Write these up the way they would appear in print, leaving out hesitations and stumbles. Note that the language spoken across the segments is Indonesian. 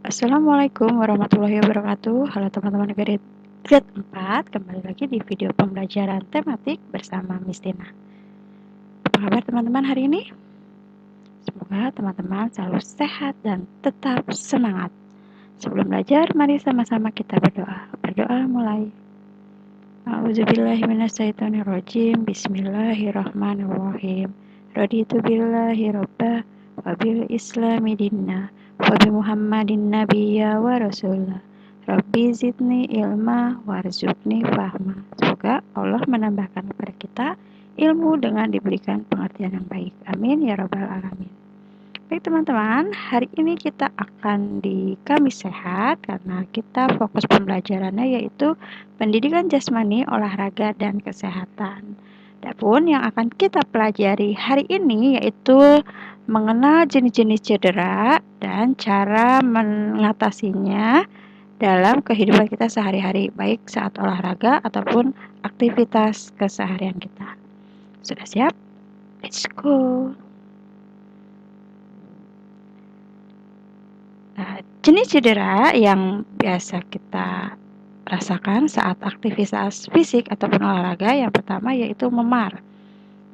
Assalamualaikum warahmatullahi wabarakatuh. Halo teman-teman grade 4, kembali lagi di video pembelajaran tematik bersama Miss Tina. Apa kabar teman-teman hari ini? Semoga teman-teman selalu sehat dan tetap semangat. Sebelum belajar, mari sama-sama kita berdoa. Berdoa mulai. A'udzubillahiminasyaitonirrojim. Bismillahirrahmanirrahim. Raditu billahi robba wa bil islami dinna wa bi Muhammadin nabiyya wa rasulah. Rabbi zidni ilma warzuqni fahma. Semoga Allah menambahkan kepada kita ilmu dengan diberikan pengertian yang baik. Amin ya rabbal alamin. Baik teman-teman, hari ini kita akan di Kamis Sehat karena kita fokus pembelajarannya yaitu pendidikan jasmani, olahraga, dan kesehatan. Adapun yang akan kita pelajari hari ini yaitu mengenal jenis-jenis cedera dan cara mengatasinya dalam kehidupan kita sehari-hari, baik saat olahraga ataupun aktivitas keseharian kita. Sudah siap? Let's go! Nah, jenis cedera yang biasa kita rasakan saat aktivitas fisik ataupun olahraga yang pertama yaitu memar.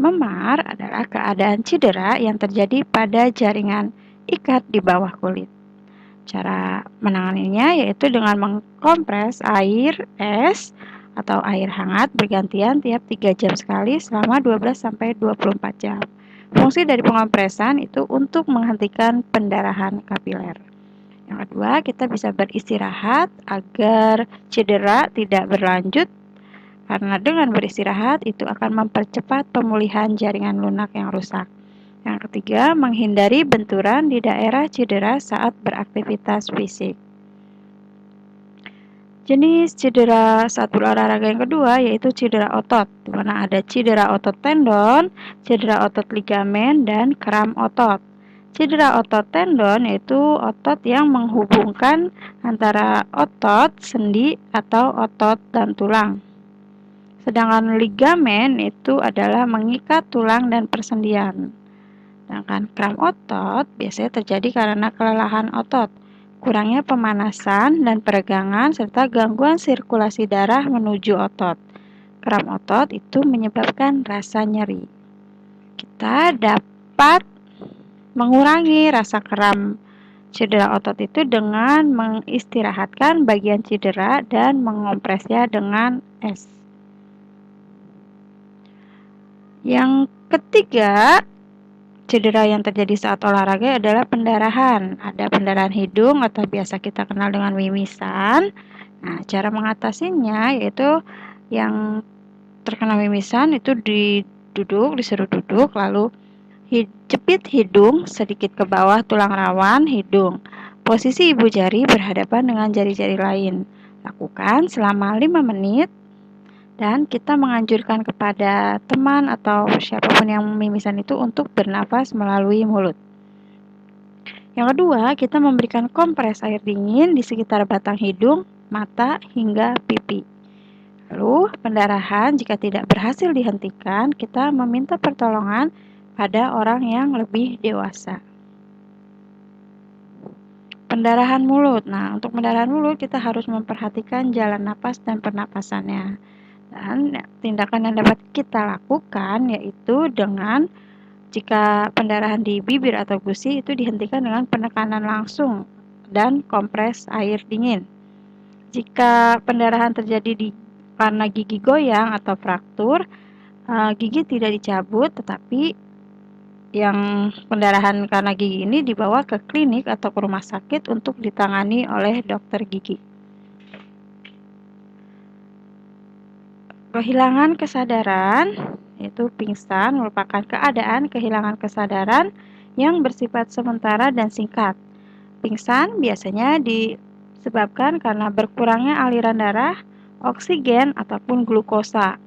Memar adalah keadaan cedera yang terjadi pada jaringan ikat di bawah kulit. Cara menanganinya yaitu dengan mengkompres air es atau air hangat bergantian tiap 3 jam sekali selama 12-24 jam. Fungsi dari pengompresan itu untuk menghentikan pendarahan kapiler. Yang kedua, kita bisa beristirahat agar cedera tidak berlanjut karena dengan beristirahat itu akan mempercepat pemulihan jaringan lunak yang rusak. Yang ketiga, menghindari benturan di daerah cedera saat beraktivitas fisik. Jenis cedera saat berolahraga yang kedua yaitu cedera otot, di mana ada cedera otot tendon, cedera otot ligamen, dan kram otot. Cedera otot tendon yaitu otot yang menghubungkan antara otot, sendi, atau otot dan tulang. Sedangkan ligamen itu adalah mengikat tulang dan persendian. Sedangkan kram otot biasanya terjadi karena kelelahan otot, kurangnya pemanasan dan peregangan, serta gangguan sirkulasi darah menuju otot. Kram otot itu menyebabkan rasa nyeri. Kita dapat mengurangi rasa kram cedera otot itu dengan mengistirahatkan bagian cedera dan mengompresnya dengan es. Yang ketiga, cedera yang terjadi saat olahraga adalah pendarahan. Ada pendarahan hidung atau biasa kita kenal dengan mimisan. Nah, cara mengatasinya yaitu yang terkena mimisan itu disuruh duduk, lalu jepit hidung sedikit ke bawah tulang rawan hidung. Posisi ibu jari berhadapan dengan jari-jari lain. Lakukan selama 5 menit dan kita menganjurkan kepada teman atau siapapun yang mimisan itu untuk bernafas melalui mulut. Yang kedua, kita memberikan kompres air dingin di sekitar batang hidung, mata, hingga pipi. Lalu, pendarahan jika tidak berhasil dihentikan, kita meminta pertolongan pada orang yang lebih dewasa. Pendarahan mulut. Nah, untuk pendarahan mulut kita harus memperhatikan jalan napas dan pernapasannya. Dan tindakan yang dapat kita lakukan yaitu dengan jika pendarahan di bibir atau gusi itu dihentikan dengan penekanan langsung dan kompres air dingin. Jika pendarahan terjadi karena gigi goyang atau fraktur, gigi tidak dicabut tetapi yang pendarahan karena gigi ini dibawa ke klinik atau ke rumah sakit untuk ditangani oleh dokter gigi. Kehilangan kesadaran, yaitu pingsan, merupakan keadaan kehilangan kesadaran yang bersifat sementara dan singkat. Pingsan biasanya disebabkan karena berkurangnya aliran darah, oksigen, ataupun glukosa.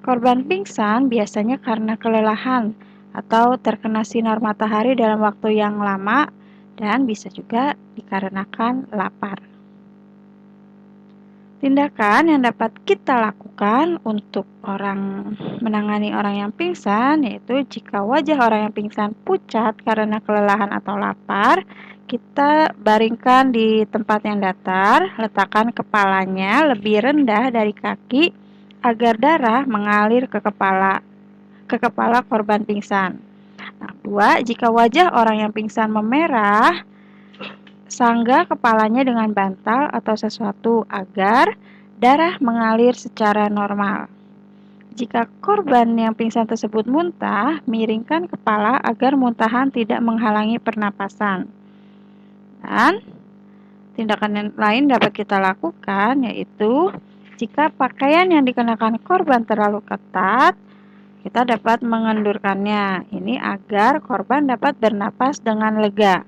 Korban pingsan biasanya karena kelelahan atau terkena sinar matahari dalam waktu yang lama dan bisa juga dikarenakan lapar. Tindakan yang dapat kita lakukan untuk menangani orang yang pingsan, yaitu jika wajah orang yang pingsan pucat karena kelelahan atau lapar, kita baringkan di tempat yang datar, letakkan kepalanya lebih rendah dari kaki agar darah mengalir ke kepala korban pingsan. Nah, 2, jika wajah orang yang pingsan memerah, sangga kepalanya dengan bantal atau sesuatu agar darah mengalir secara normal. Jika korban yang pingsan tersebut muntah, miringkan kepala agar muntahan tidak menghalangi pernapasan. Dan tindakan lain dapat kita lakukan, yaitu jika pakaian yang dikenakan korban terlalu ketat, kita dapat mengendurkannya. Ini agar korban dapat bernapas dengan lega.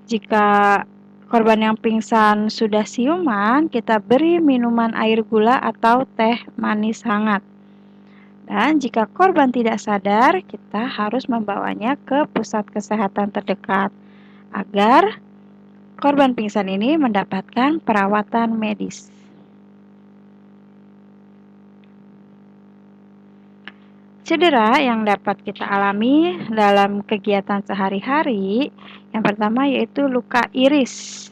Jika korban yang pingsan sudah siuman, kita beri minuman air gula atau teh manis hangat. Dan jika korban tidak sadar, kita harus membawanya ke pusat kesehatan terdekat agar korban pingsan ini mendapatkan perawatan medis. Cedera yang dapat kita alami dalam kegiatan sehari-hari, yang pertama yaitu luka iris.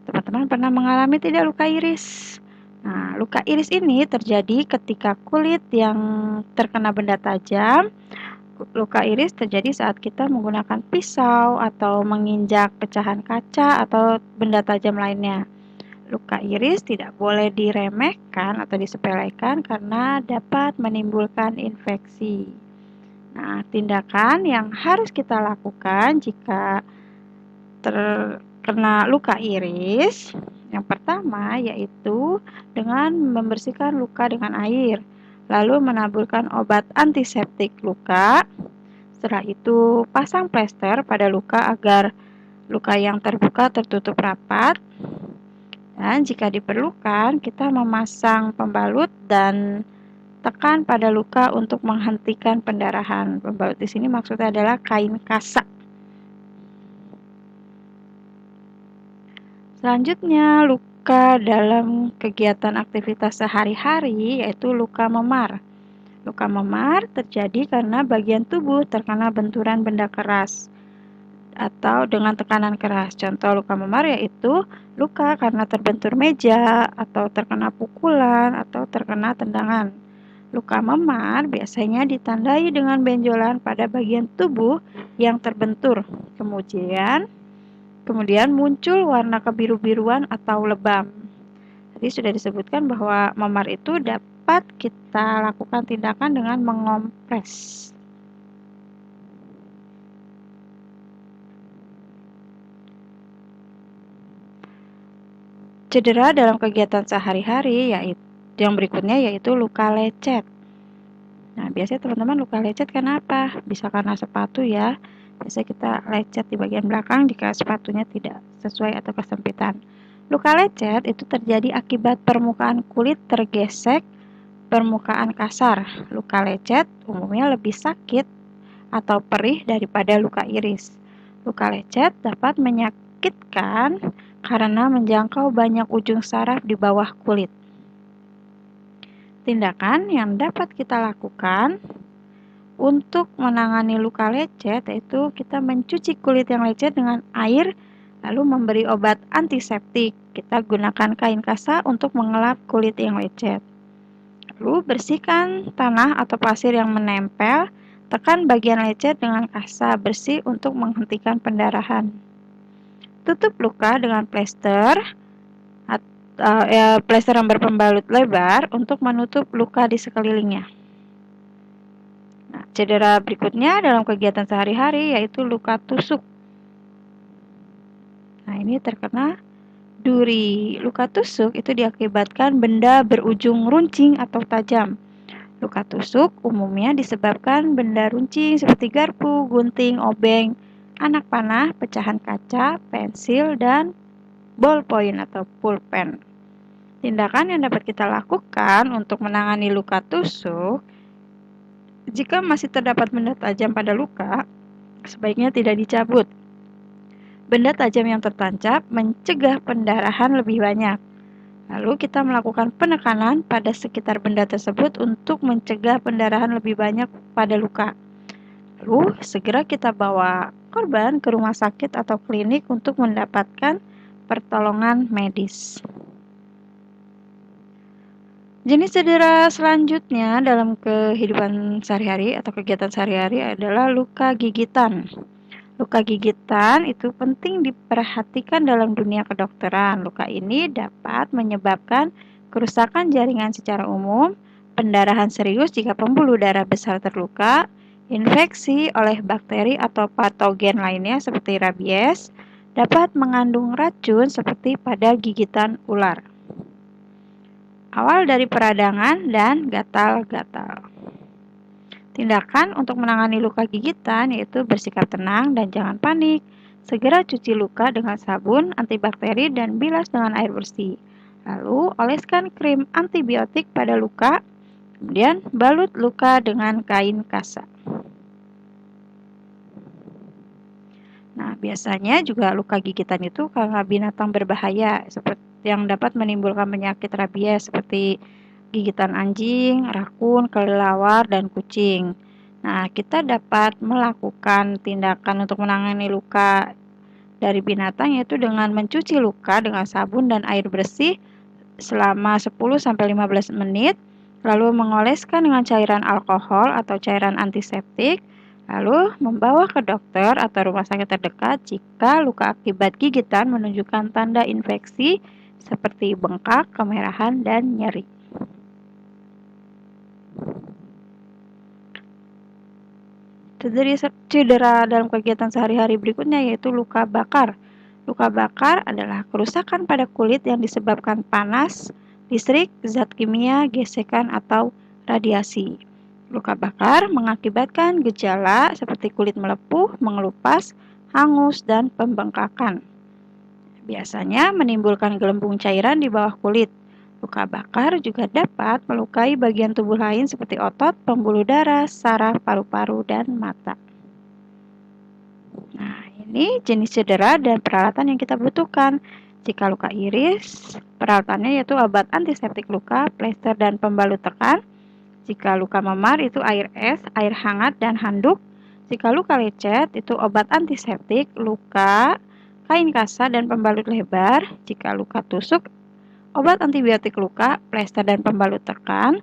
Teman-teman pernah mengalami tidak luka iris? Nah, luka iris ini terjadi ketika kulit yang terkena benda tajam. Luka iris terjadi saat kita menggunakan pisau atau menginjak pecahan kaca atau benda tajam lainnya. Luka iris tidak boleh diremehkan atau disepelekan karena dapat menimbulkan infeksi. Nah, tindakan yang harus kita lakukan jika terkena luka iris, yang pertama yaitu dengan membersihkan luka dengan air, lalu menaburkan obat antiseptik luka. Setelah itu, pasang plester pada luka agar luka yang terbuka tertutup rapat. Dan jika diperlukan, kita memasang pembalut dan tekan pada luka untuk menghentikan pendarahan. Pembalut di sini maksudnya adalah kain kasa. Selanjutnya, luka dalam kegiatan aktivitas sehari-hari yaitu luka memar. Luka memar terjadi karena bagian tubuh terkena benturan benda keras atau dengan tekanan keras. Contoh luka memar yaitu luka karena terbentur meja atau terkena pukulan atau terkena tendangan. Luka memar biasanya ditandai dengan benjolan pada bagian tubuh yang terbentur. Kemudian muncul warna kebiru-biruan atau lebam. Tadi sudah disebutkan bahwa memar itu dapat kita lakukan tindakan dengan mengompres. Cedera dalam kegiatan sehari-hari yang berikutnya yaitu luka lecet. Nah, biasanya teman-teman luka lecet karena apa? Bisa karena sepatu ya. Biasanya kita lecet di bagian belakang jika sepatunya tidak sesuai atau kesempitan. Luka lecet itu terjadi akibat permukaan kulit tergesek permukaan kasar. Luka lecet umumnya lebih sakit atau perih daripada luka iris. Luka lecet dapat menyakitkan karena menjangkau banyak ujung saraf di bawah kulit. Tindakan yang dapat kita lakukan untuk menangani luka lecet yaitu kita mencuci kulit yang lecet dengan air lalu memberi obat antiseptik. Kita gunakan kain kasa untuk mengelap kulit yang lecet. Lalu bersihkan tanah atau pasir yang menempel, tekan bagian lecet dengan kasa bersih untuk menghentikan pendarahan. Tutup luka dengan plester yang berpembalut lebar untuk menutup luka di sekelilingnya. Nah, cedera berikutnya dalam kegiatan sehari-hari yaitu luka tusuk. Nah, ini terkena duri. Luka tusuk itu diakibatkan benda berujung runcing atau tajam. Luka tusuk umumnya disebabkan benda runcing seperti garpu, gunting, obeng, anak panah, pecahan kaca, pensil, dan ballpoint atau pulpen. Tindakan yang dapat kita lakukan untuk menangani luka tusuk, jika masih terdapat benda tajam pada luka, sebaiknya tidak dicabut. Benda tajam yang tertancap mencegah pendarahan lebih banyak. Lalu kita melakukan penekanan pada sekitar benda tersebut untuk mencegah pendarahan lebih banyak pada luka. Lalu segera kita bawa korban ke rumah sakit atau klinik untuk mendapatkan pertolongan medis. Jenis cedera selanjutnya dalam kehidupan sehari-hari atau kegiatan sehari-hari adalah luka gigitan. Luka gigitan itu penting diperhatikan dalam dunia kedokteran. Luka ini dapat menyebabkan kerusakan jaringan secara umum, pendarahan serius jika pembuluh darah besar terluka, infeksi oleh bakteri atau patogen lainnya seperti rabies, dapat mengandung racun seperti pada gigitan ular. Awal dari peradangan dan gatal-gatal. Tindakan untuk menangani luka gigitan yaitu bersikap tenang dan jangan panik. Segera cuci luka dengan sabun, antibakteri, dan bilas dengan air bersih. Lalu, oleskan krim antibiotik pada luka, kemudian balut luka dengan kain kasa. Nah, biasanya juga luka gigitan itu karena binatang berbahaya, seperti yang dapat menimbulkan penyakit rabies seperti gigitan anjing, rakun, kelelawar, dan kucing. Nah, kita dapat melakukan tindakan untuk menangani luka dari binatang yaitu dengan mencuci luka dengan sabun dan air bersih selama 10-15 menit, lalu mengoleskan dengan cairan alkohol atau cairan antiseptik, lalu membawa ke dokter atau rumah sakit terdekat jika luka akibat gigitan menunjukkan tanda infeksi seperti bengkak, kemerahan, dan nyeri. Cedera dalam kegiatan sehari-hari berikutnya yaitu luka bakar. Luka bakar adalah kerusakan pada kulit yang disebabkan panas, listrik, zat kimia, gesekan, atau radiasi. Luka bakar mengakibatkan gejala seperti kulit melepuh, mengelupas, hangus, dan pembengkakan. Biasanya menimbulkan gelembung cairan di bawah kulit. Luka bakar juga dapat melukai bagian tubuh lain seperti otot, pembuluh darah, saraf, paru-paru, dan mata. Nah, ini jenis cedera dan peralatan yang kita butuhkan. Jika luka iris, peralatannya yaitu obat antiseptik luka, plester, dan pembalut tekan. Jika luka memar itu air es, air hangat, dan handuk. Jika luka lecet itu obat antiseptik, luka, kain kasa, dan pembalut lebar. Jika luka tusuk, obat antibiotik luka, plester, dan pembalut tekan.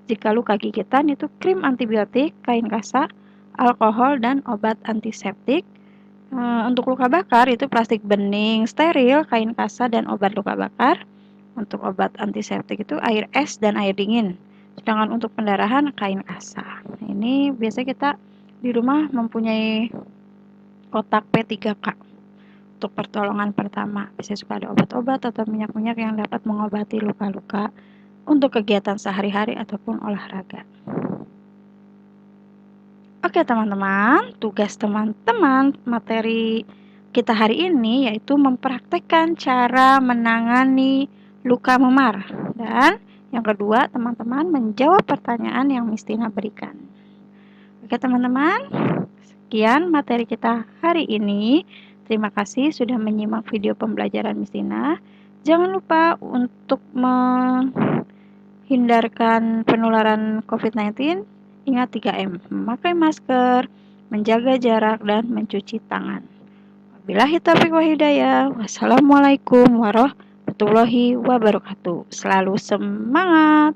Jika luka gigitan itu krim antibiotik, kain kasa, alkohol, dan obat antiseptik. Untuk luka bakar itu plastik bening, steril, kain kasa, dan obat luka bakar. Untuk obat antiseptik itu air es dan air dingin. Sedangkan untuk pendarahan kain kasa. Ini biasanya kita di rumah mempunyai kotak P3K untuk pertolongan pertama. Biasanya suka ada obat-obat atau minyak-minyak yang dapat mengobati luka-luka untuk kegiatan sehari-hari ataupun olahraga. Oke teman-teman, tugas teman-teman materi kita hari ini yaitu mempraktekkan cara menangani luka memar. Dan yang kedua, teman-teman menjawab pertanyaan yang Miss Tina berikan. Oke teman-teman, sekian materi kita hari ini. Terima kasih sudah menyimak video pembelajaran Miss Tina. Jangan lupa untuk menghindarkan penularan COVID-19, ingat 3M, memakai masker, menjaga jarak, dan mencuci tangan. Wabillahi taufiq wal hidayah. Wassalamualaikum warahmatullahi wabarakatuh. Selalu semangat.